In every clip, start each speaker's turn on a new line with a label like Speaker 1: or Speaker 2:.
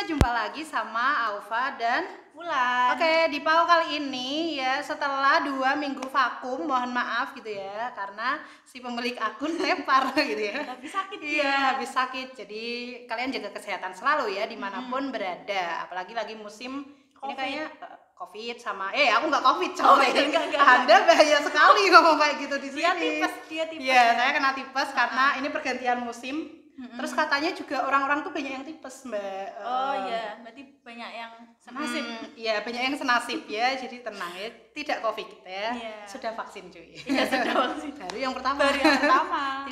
Speaker 1: jumpa lagi sama Aufa dan
Speaker 2: Bulan.
Speaker 1: Oke, di PAU kali ini ya setelah 2 minggu vakum, mohon maaf gitu ya, karena si pemilik akun tepar gitu ya.
Speaker 2: Habis sakit
Speaker 1: Iya,
Speaker 2: dia.
Speaker 1: habis sakit. Jadi kalian jaga kesehatan selalu ya dimanapun berada. Apalagi lagi musim ini
Speaker 2: Covid.
Speaker 1: kayaknya COVID sama aku nggak COVID coy.
Speaker 2: enggak.
Speaker 1: Anda bahaya sekali ngomong kayak gitu di sini.
Speaker 2: Dia tipes.
Speaker 1: Iya, saya kena tipes karena ini pergantian musim. Terus katanya juga orang-orang tuh banyak yang tipes, Mbak.
Speaker 2: Oh iya, berarti banyak yang senasib.
Speaker 1: Iya, banyak yang senasib ya. Jadi tenang ya, tidak COVID kita ya.
Speaker 2: Iya.
Speaker 1: Sudah vaksin cuy.
Speaker 2: Iya, sudah vaksin.
Speaker 1: Baru yang pertama.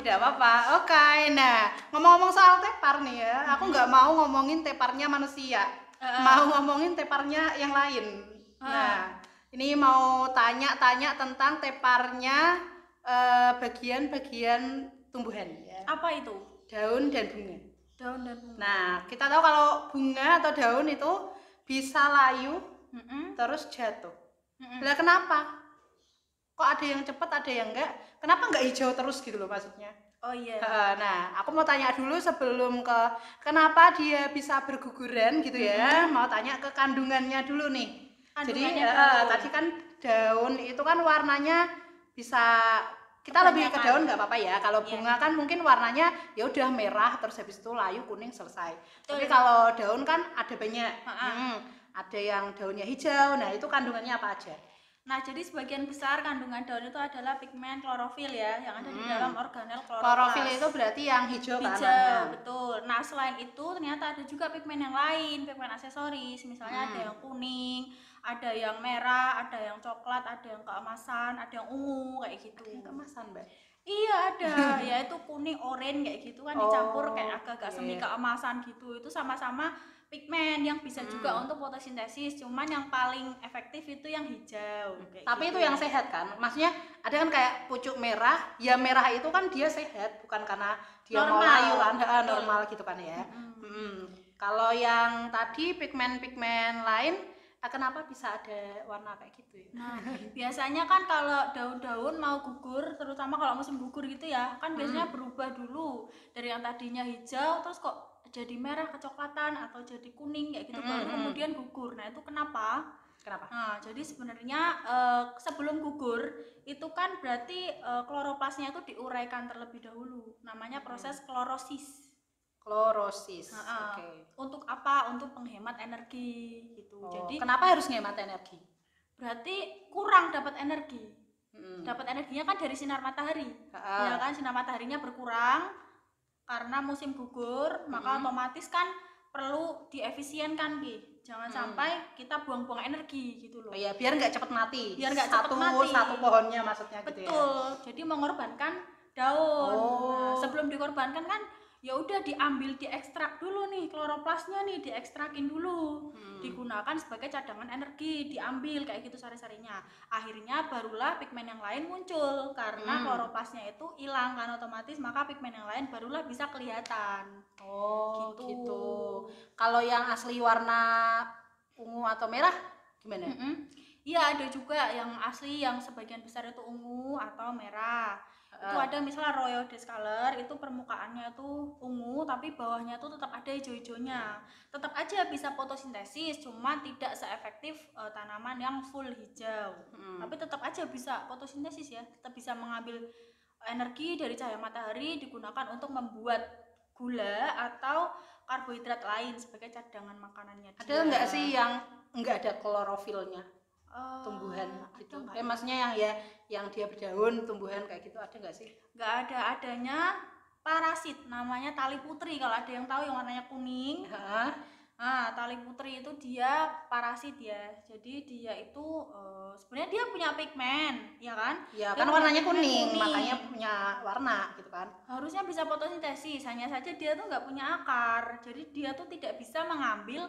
Speaker 1: Tidak apa-apa. Oke, nah ngomong-ngomong soal tepar nih ya, aku nggak mau ngomongin teparnya manusia, mau ngomongin teparnya yang lain. Nah, ini mau tanya-tanya tentang teparnya bagian-bagian tumbuhan ya.
Speaker 2: Apa itu?
Speaker 1: Daun dan bunga.
Speaker 2: Daun dan bunga.
Speaker 1: Nah, kita tahu kalau bunga atau daun itu bisa layu, terus jatuh. Lah kenapa? Kok ada yang cepat, ada yang enggak? Kenapa enggak hijau terus gitu loh maksudnya?
Speaker 2: Oh iya.
Speaker 1: Nah, aku mau tanya dulu sebelum ke kenapa dia bisa berguguran gitu ya. Mau tanya ke kandungannya dulu nih. Jadi tadi kan daun itu kan warnanya bisa kita lebih ke daun nggak apa-apa ya. Kalau bunga kan mungkin warnanya ya udah merah terus habis itu layu kuning selesai. Tapi kalau daun kan ada banyak. Ada yang daunnya hijau. Nah, itu kandungannya apa aja?
Speaker 2: Nah, jadi sebagian besar kandungan daun itu adalah pigmen klorofil ya, yang ada di dalam organel kloroplas.
Speaker 1: Klorofil itu berarti yang hijau kan?
Speaker 2: Hijau, betul. Nah, selain itu ternyata ada juga pigmen yang lain, pigmen aksesoris. Misalnya ada yang kuning, ada yang merah, ada yang coklat, ada yang keemasan, ada yang ungu kayak gitu.
Speaker 1: Ada yang keemasan, Mbak?
Speaker 2: Iya ada, yaitu kuning, oranye kayak gitu kan dicampur kayak agak-agak semi keemasan gitu. Itu sama-sama pigmen yang bisa juga untuk fotosintesis. Cuman yang paling efektif itu yang hijau.
Speaker 1: Tapi gitu. Itu yang sehat kan? Maksudnya ada kan kayak pucuk merah, ya merah itu kan dia sehat, bukan karena dia mau layu kan, normal gitu kan ya. Kalau yang tadi pigmen-pigmen lain, kenapa bisa ada warna kayak gitu ya?
Speaker 2: Nah, biasanya kan kalau daun-daun mau gugur, terutama kalau musim gugur gitu ya, kan biasanya berubah dulu dari yang tadinya hijau terus kok jadi merah kecoklatan atau jadi kuning kayak gitu baru kemudian gugur. Nah, itu kenapa? Nah, jadi sebenarnya sebelum gugur itu kan berarti kloroplasnya itu diuraikan terlebih dahulu. Namanya proses klorosis.
Speaker 1: Oke.
Speaker 2: Untuk apa? Untuk penghemat energi gitu. Jadi
Speaker 1: kenapa harus ngehemat energi?
Speaker 2: Berarti kurang dapat energi. Dapat energinya kan dari sinar matahari. Ya kan, sinar mataharinya berkurang karena musim gugur, maka otomatis kan perlu diefisienkan Ki. Jangan sampai kita buang-buang energi gitu loh.
Speaker 1: Ya, biar nggak cepet mati.
Speaker 2: Biar nggak cepet mati.
Speaker 1: Satu pohonnya maksudnya gitu ya.
Speaker 2: Betul. Jadi mengorbankan daun. Nah, sebelum dikorbankan kan ya udah diambil, diekstrak dulu nih kloroplasnya nih, diekstrakin dulu, digunakan sebagai cadangan energi, diambil kayak gitu sari-sarinya. Akhirnya barulah pigmen yang lain muncul karena kloroplasnya itu hilang kan otomatis, maka pigmen yang lain barulah bisa kelihatan.
Speaker 1: Gitu. Kalau yang asli warna ungu atau merah gimana?
Speaker 2: Iya, ada juga yang asli yang sebagian besar itu ungu atau merah. Itu ada misalnya Royal Discolor, itu permukaannya tuh ungu tapi bawahnya tuh tetap ada hijau-hijaunya. Tetap aja bisa fotosintesis, cuma tidak seefektif tanaman yang full hijau. Tapi tetap aja bisa fotosintesis ya, tetap bisa mengambil energi dari cahaya matahari digunakan untuk membuat gula atau karbohidrat lain sebagai cadangan makanannya.
Speaker 1: Ada nggak sih yang nggak ada klorofilnya? Tumbuhan gitu. Maksudnya yang dia berdaun tumbuhan kayak gitu ada nggak sih?
Speaker 2: Nggak ada, adanya parasit namanya tali putri. Kalau ada yang tahu yang warnanya kuning. Nah, tali putri itu dia parasit ya. Jadi dia itu sebenarnya dia punya pigmen, ya kan?
Speaker 1: Ya kan warnanya kuning, makanya punya warna gitu kan.
Speaker 2: Harusnya bisa fotosintesis, hanya saja dia tuh nggak punya akar. Jadi dia tuh tidak bisa mengambil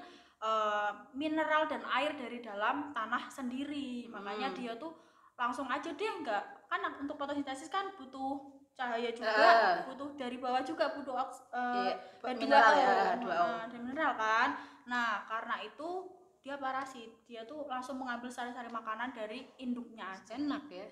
Speaker 2: mineral dan air dari dalam tanah sendiri. Makanya dia tuh langsung aja deh nggak, kan untuk fotosintesis kan butuh cahaya juga, butuh dari bawah juga butuh
Speaker 1: mineral ya,
Speaker 2: dan mineral kan. Nah, karena itu dia parasit, dia tuh langsung mengambil sari-sari makanan dari induknya aja.
Speaker 1: Enak ya.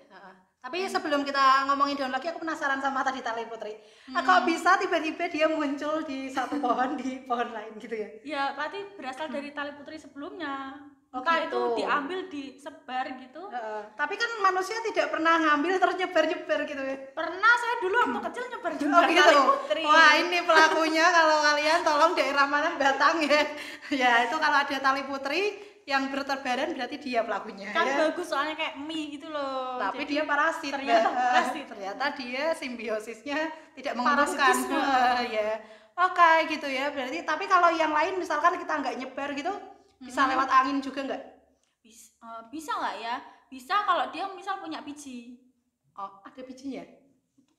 Speaker 1: Tapi Tapi sebelum kita ngomongin daun lagi, aku penasaran sama tadi tali putri. Kok bisa tiba-tiba dia muncul di satu pohon di pohon lain gitu ya?
Speaker 2: Ya berarti berasal dari tali putri sebelumnya.
Speaker 1: Oh,
Speaker 2: Entah
Speaker 1: gitu.
Speaker 2: itu diambil, disebar gitu.
Speaker 1: Tapi kan manusia tidak pernah ngambil terus nyebar-nyebar gitu ya.
Speaker 2: Pernah saya dulu waktu kecil nyebar
Speaker 1: Oh
Speaker 2: juga
Speaker 1: gitu.
Speaker 2: tali putri.
Speaker 1: Wah, ini pelakunya kalau kalian tolong daerah mana Batang ya. Ya, itu kalau ada tali putri yang berterbaran berarti dia pelakunya
Speaker 2: Kan
Speaker 1: ya.
Speaker 2: bagus soalnya kayak mie gitu loh.
Speaker 1: Tapi
Speaker 2: Jadi
Speaker 1: dia parasit.
Speaker 2: ternyata
Speaker 1: Mbak.
Speaker 2: parasit.
Speaker 1: Ternyata dia simbiosisnya tidak menguntungkan.
Speaker 2: Parasitisme.
Speaker 1: Ya. Oke, gitu ya. Berarti tapi kalau yang lain misalkan kita nggak nyebar gitu, bisa lewat angin juga nggak?
Speaker 2: Bisa nggak ya? Bisa kalau dia misal punya biji.
Speaker 1: Oh, ada bijinya?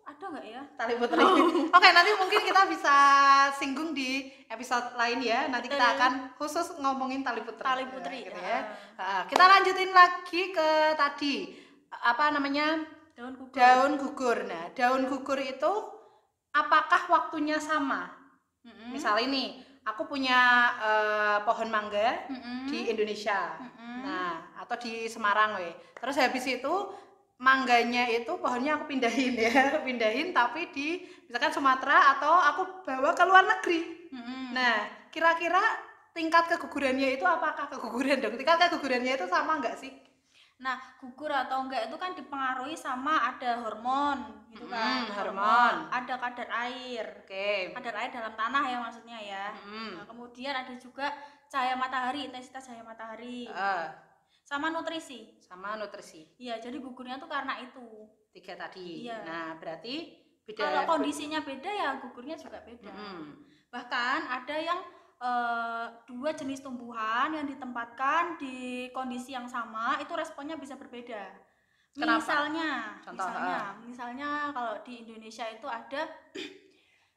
Speaker 2: Ada nggak ya?
Speaker 1: Tali putri. Oke, nanti mungkin kita bisa singgung di episode lain ya. Nanti kita
Speaker 2: Betul.
Speaker 1: akan khusus ngomongin tali putri.
Speaker 2: Tali putri,
Speaker 1: gitu
Speaker 2: ya.
Speaker 1: ya. Kita lanjutin lagi ke tadi apa namanya
Speaker 2: Daun gugur.
Speaker 1: daun gugur. Nah, daun gugur itu apakah waktunya sama? Misal ini, aku punya pohon mangga di Indonesia. Nah, atau di Semarang weh. Terus habis itu mangganya itu pohonnya aku pindahin ya, pindahin tapi di misalkan Sumatera atau aku bawa ke luar negeri. Nah, kira-kira tingkat kegugurannya itu apakah keguguran dong? Tingkat kegugurannya itu sama nggak sih?
Speaker 2: Nah, gugur atau enggak itu kan dipengaruhi sama ada hormon gitu kan.
Speaker 1: Hormon.
Speaker 2: Ada kadar air.
Speaker 1: Oke.
Speaker 2: Kadar air dalam tanah ya maksudnya ya. Nah, kemudian ada juga cahaya matahari, intensitas cahaya matahari. Sama nutrisi.
Speaker 1: Sama nutrisi.
Speaker 2: Iya, jadi gugurnya tuh karena itu.
Speaker 1: 3 tadi.
Speaker 2: Iya.
Speaker 1: Nah, berarti beda.
Speaker 2: Kalau kondisinya beda ya gugurnya juga beda. Bahkan ada yang 2 jenis tumbuhan yang ditempatkan di kondisi yang sama itu responnya bisa berbeda.
Speaker 1: Kenapa?
Speaker 2: Contoh, misalnya kalau di Indonesia itu ada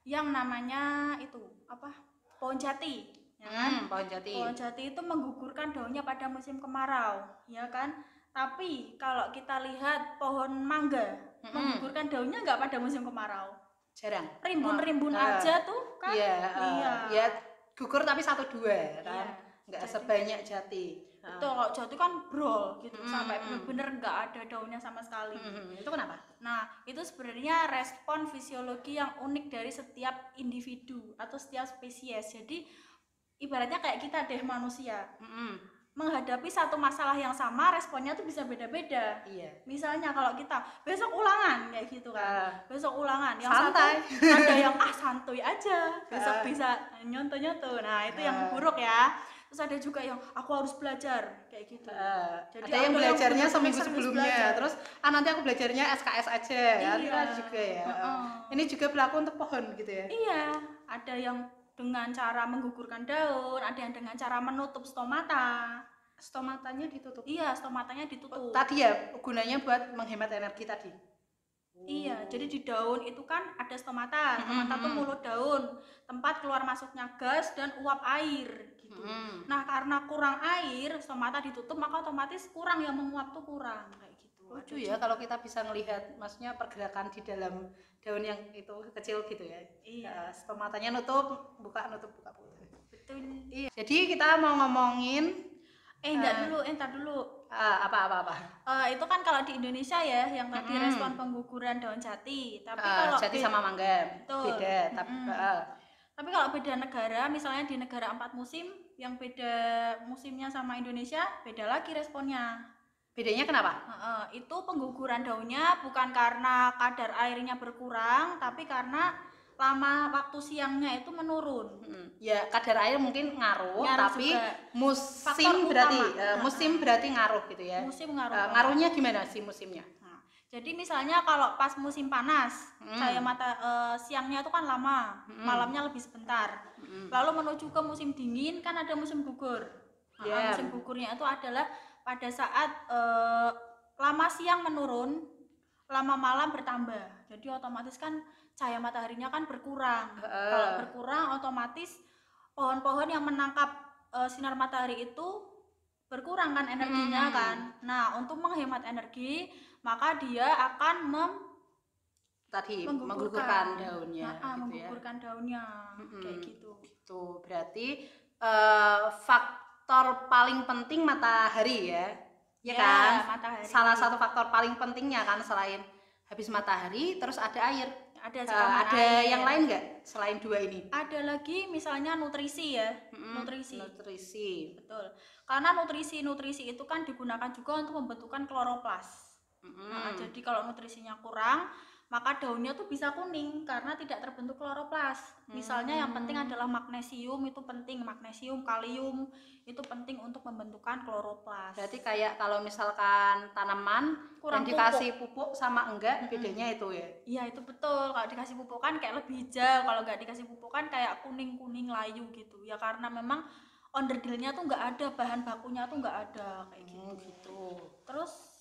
Speaker 2: yang namanya itu apa? Pohon jati, ya kan?
Speaker 1: Pohon jati.
Speaker 2: Pohon jati itu menggugurkan daunnya pada musim kemarau, ya kan? Tapi kalau kita lihat pohon mangga menggugurkan daunnya nggak pada musim kemarau.
Speaker 1: Jarang.
Speaker 2: Rimbun-rimbun aja tuh kan?
Speaker 1: Iya. Ya gugur tapi 1-2 kan. Nggak
Speaker 2: Jadi,
Speaker 1: sebanyak jati.
Speaker 2: Betul, kalau jati kan brol gitu sampai bener-bener nggak ada daunnya sama sekali.
Speaker 1: Itu kenapa?
Speaker 2: Nah, itu sebenarnya respon fisiologi yang unik dari setiap individu atau setiap spesies. Jadi ibaratnya kayak kita deh manusia. Menghadapi satu masalah yang sama, responnya tuh bisa beda-beda.
Speaker 1: Iya.
Speaker 2: Misalnya kalau kita besok ulangan kayak gitu kan. Besok ulangan yang
Speaker 1: santai.
Speaker 2: satu ada yang santuy aja. Besok bisa nyontoh-nyontoh. Nah, itu yang buruk ya. Terus ada juga yang aku harus belajar kayak gitu.
Speaker 1: Jadi ada yang belajarnya seminggu sebelumnya. Terus nanti aku belajarnya SKS aja. Itu ada juga ya. Ini juga berlaku untuk pohon gitu ya.
Speaker 2: Iya, ada yang dengan cara menggugurkan daun, ada yang dengan cara menutup stomata.
Speaker 1: Stomatanya ditutup.
Speaker 2: Iya, stomatanya ditutup.
Speaker 1: Tadi ya gunanya buat menghemat energi tadi.
Speaker 2: Iya, jadi di daun itu kan ada stomata. Stomata itu mulut daun, tempat keluar masuknya gas dan uap air gitu. Nah, karena kurang air, stomata ditutup, maka otomatis kurang yang menguap tuh kurang kayak gitu.
Speaker 1: Lucu ya kalau kita bisa melihat maksudnya pergerakan di dalam daun yang itu kecil gitu ya.
Speaker 2: Iya.
Speaker 1: Stomatanya nutup, buka.
Speaker 2: Betul.
Speaker 1: Iya. Jadi kita mau ngomongin
Speaker 2: entar dulu.
Speaker 1: Apa?
Speaker 2: Itu kan kalau di Indonesia ya, yang tadi respon pengguguran daun jati. Tapi kalau
Speaker 1: jati sama mangga beda.
Speaker 2: Tapi kalau beda negara, misalnya di negara 4 musim, yang beda musimnya sama Indonesia, beda lagi responnya.
Speaker 1: Bedanya kenapa?
Speaker 2: Itu pengguguran daunnya bukan karena kadar airnya berkurang, tapi karena lama waktu siangnya itu menurun.
Speaker 1: Ya kadar air mungkin ngaruh tapi
Speaker 2: juga.
Speaker 1: musim berarti musim berarti ngaruh gitu ya.
Speaker 2: Musim ngaruh.
Speaker 1: Ngaruhnya gimana sih musimnya?
Speaker 2: Jadi misalnya kalau pas musim panas, cahaya mata siangnya itu kan lama, malamnya lebih sebentar. Lalu menuju ke musim dingin kan ada musim gugur. Musim gugurnya itu adalah pada saat lama siang menurun, lama malam bertambah. Jadi otomatis kan cahaya mataharinya kan berkurang. Kalau berkurang otomatis pohon-pohon yang menangkap sinar matahari itu berkurang kan energinya kan. Nah, untuk menghemat energi, maka dia akan
Speaker 1: menggugurkan daunnya
Speaker 2: menggugurkan daunnya kayak gitu.
Speaker 1: Gitu. Berarti faktor paling penting matahari ya. ya
Speaker 2: Ya,
Speaker 1: kan?
Speaker 2: matahari.
Speaker 1: Salah satu faktor paling pentingnya kan selain habis matahari terus ada air.
Speaker 2: Ada siraman
Speaker 1: Ada
Speaker 2: air.
Speaker 1: yang lain nggak selain dua ini?
Speaker 2: Ada lagi misalnya nutrisi ya. Nutrisi.
Speaker 1: Nutrisi.
Speaker 2: Betul. Karena nutrisi itu kan digunakan juga untuk pembentukan kloroplas. Nah, jadi kalau nutrisinya kurang, maka daunnya tuh bisa kuning karena tidak terbentuk kloroplas. Misalnya yang penting adalah magnesium, itu penting, magnesium, kalium itu penting untuk pembentukan kloroplas.
Speaker 1: Berarti kayak kalau misalkan tanaman
Speaker 2: Kurang
Speaker 1: yang dikasih pupuk sama enggak bedanya itu ya?
Speaker 2: Iya, itu betul. Kalau dikasih pupuk kan kayak lebih hijau, kalau nggak dikasih pupuk kan kayak kuning-kuning layu gitu. Ya karena memang onderdilnya tuh nggak ada, bahan bakunya tuh nggak ada kayak gitu.
Speaker 1: Gitu.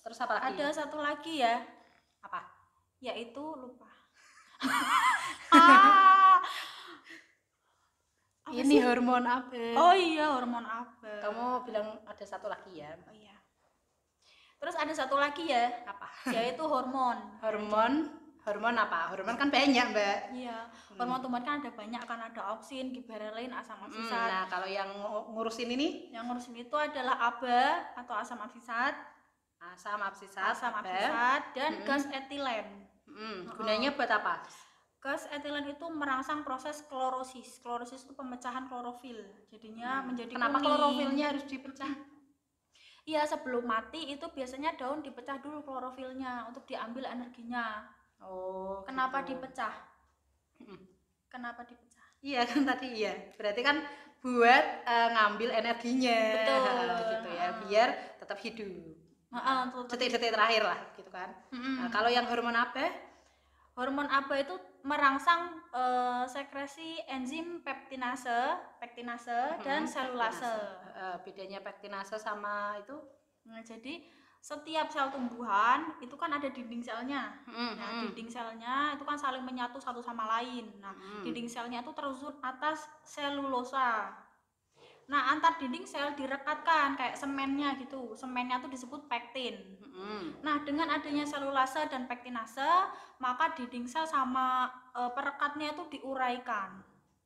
Speaker 2: Terus
Speaker 1: apa lagi?
Speaker 2: ada satu lagi ya,
Speaker 1: Apa?
Speaker 2: yaitu lupa. ah, apa
Speaker 1: Ini
Speaker 2: sih?
Speaker 1: hormon apa?
Speaker 2: Oh iya, hormon apa?
Speaker 1: Kamu bilang ada satu lagi ya?
Speaker 2: Oh iya. Terus ada satu lagi ya,
Speaker 1: Apa?
Speaker 2: yaitu hormon.
Speaker 1: Hormon apa? Hormon kan banyak, Mbak.
Speaker 2: Iya, hormon tumbuhan kan ada banyak, kan ada auksin, giberelin, asam absisat.
Speaker 1: Nah, kalau yang ngurusin ini
Speaker 2: Yang ngurusin itu adalah ABA atau asam absisat,
Speaker 1: asam absisat,
Speaker 2: dan gas etilen.
Speaker 1: Gunanya buat apa?
Speaker 2: Gas etilen itu merangsang proses klorosis. Klorosis itu pemecahan klorofil. Jadinya menjadi
Speaker 1: Kenapa
Speaker 2: kuning.
Speaker 1: klorofilnya harus dipecah?
Speaker 2: Iya, sebelum mati itu biasanya daun dipecah dulu klorofilnya untuk diambil energinya.
Speaker 1: Oh,
Speaker 2: Kenapa
Speaker 1: gitu.
Speaker 2: dipecah? Kenapa dipecah?
Speaker 1: Iya kan tadi iya. Berarti kan buat ngambil energinya.
Speaker 2: Betul.
Speaker 1: Gitu ya, biar tetap hidup. Detik-detik terakhir lah, gitu kan. Nah, kalau yang hormon apa?
Speaker 2: Hormon ABA itu merangsang sekresi enzim pektinase dan selulase.
Speaker 1: Bedanya pektinase sama itu?
Speaker 2: Nah, jadi setiap sel tumbuhan itu kan ada dinding selnya. Nah, dinding selnya itu kan saling menyatu satu sama lain. Nah, dinding selnya itu tersusun atas selulosa. Nah, antar dinding sel direkatkan kayak semennya gitu. Semennya itu disebut pektin. Nah, dengan adanya selulase dan pektinase, maka dinding sel sama perekatnya itu diuraikan.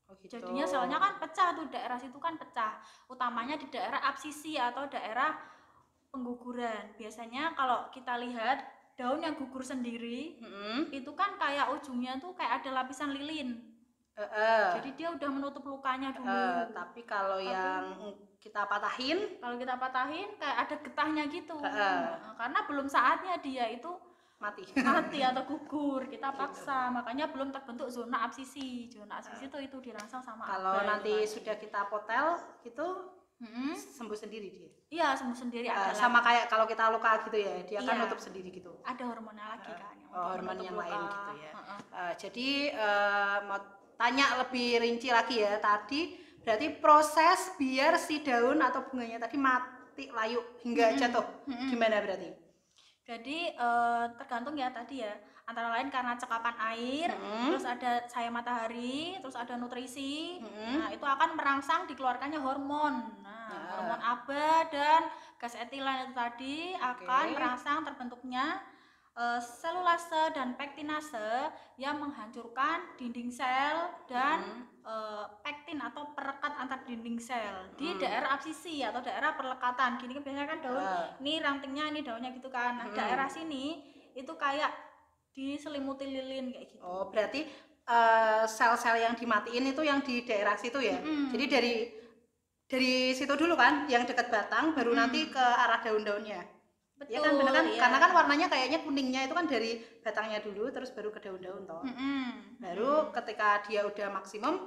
Speaker 1: Oh, gitu.
Speaker 2: Jadinya selnya kan pecah tuh, daerah situ kan pecah. Utamanya di daerah absisi atau daerah pengguguran. Biasanya kalau kita lihat daun yang gugur sendiri, itu kan kayak ujungnya tuh kayak ada lapisan lilin. Jadi dia udah menutup lukanya dulu.
Speaker 1: Tapi kalau yang kita patahin,
Speaker 2: kayak ada getahnya gitu. Karena belum saatnya dia itu
Speaker 1: mati
Speaker 2: atau gugur, kita paksa. Makanya belum terbentuk zona absisi. Zona absisi itu dirangsang sama
Speaker 1: kalau
Speaker 2: ABA
Speaker 1: nanti sudah kita potel itu sembuh sendiri dia.
Speaker 2: Iya, sembuh sendiri.
Speaker 1: Sama kayak kalau kita luka gitu ya, dia kan
Speaker 2: Iya.
Speaker 1: nutup sendiri gitu.
Speaker 2: Ada hormonnya lagi kan.
Speaker 1: Hormon yang lain gitu ya. Jadi mau tanya lebih rinci lagi ya, tadi berarti proses biar si daun atau bunganya tadi mati layu hingga jatuh gimana berarti?
Speaker 2: Jadi tergantung ya tadi ya, antara lain karena cekapan air, terus ada cahaya matahari, terus ada nutrisi. Nah, itu akan merangsang dikeluarkannya hormon. Nah, hormon ABA dan gas etilen itu tadi akan merangsang terbentuknya selulase dan pektinase yang menghancurkan dinding sel dan pektin atau perekat antar dinding sel di daerah absisi atau daerah perlekatan. Gini kan biasanya kan daun, ini rantingnya, ini daunnya gitu kan. Nah, daerah sini itu kayak diselimuti lilin kayak gitu.
Speaker 1: Oh, berarti sel-sel yang dimatiin itu yang di daerah situ ya. Jadi dari situ dulu kan, yang dekat batang, baru nanti ke arah daun-daunnya.
Speaker 2: Betul,
Speaker 1: ya kan bener kan?
Speaker 2: iya.
Speaker 1: Karena kan warnanya kayaknya kuningnya itu kan dari batangnya dulu, terus baru ke daun-daun toh. Baru ketika dia udah maksimum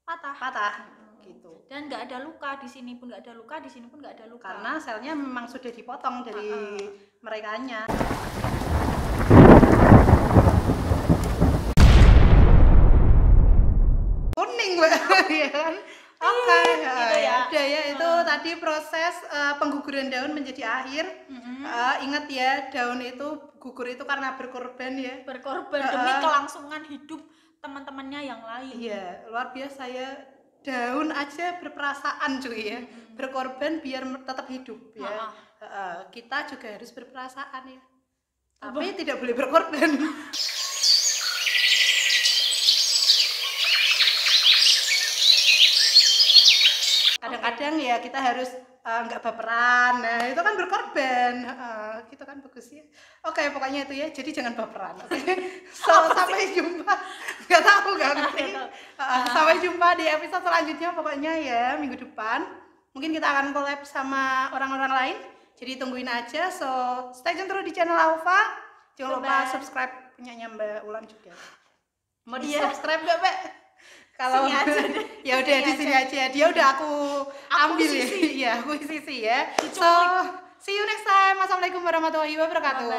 Speaker 1: patah gitu.
Speaker 2: Dan nggak ada luka, di sini pun nggak ada luka, di sini pun nggak ada luka.
Speaker 1: Karena selnya memang sudah dipotong dari merekanya. Kuning Mbak, ya kan? Oke,
Speaker 2: gitu ya.
Speaker 1: Udah ya, itu tadi proses pengguguran daun menjadi akhir. Ingat ya, daun itu gugur itu karena berkorban ya.
Speaker 2: Berkorban demi kelangsungan hidup teman-temannya yang lain.
Speaker 1: Iya, luar biasa ya. Daun aja berperasaan cuy ya. Berkorban biar tetap hidup ya. Kita juga harus berperasaan ya. Tapi tidak boleh berkorban. Kadang-kadang ya kita harus nggak baperan. Nah itu kan berkorban. Gitu kan bagus ya. Oke, pokoknya itu ya, jadi jangan baperan. Oke. So, sampai jumpa. Nggak tahu, nggak ngerti. Sampai jumpa di episode selanjutnya pokoknya ya, minggu depan. Mungkin kita akan collab sama orang-orang lain. Jadi tungguin aja. So, stay tune terus di channel Alfa. Jangan lupa subscribe punyanya Mbak Ulan juga. Mau di-subscribe nggak, Mbak? Kalau ya udah di sini aja. Dia udah aku ambil ya. Iya, aku sisi ya. So, see you next time. Assalamualaikum warahmatullahi wabarakatuh.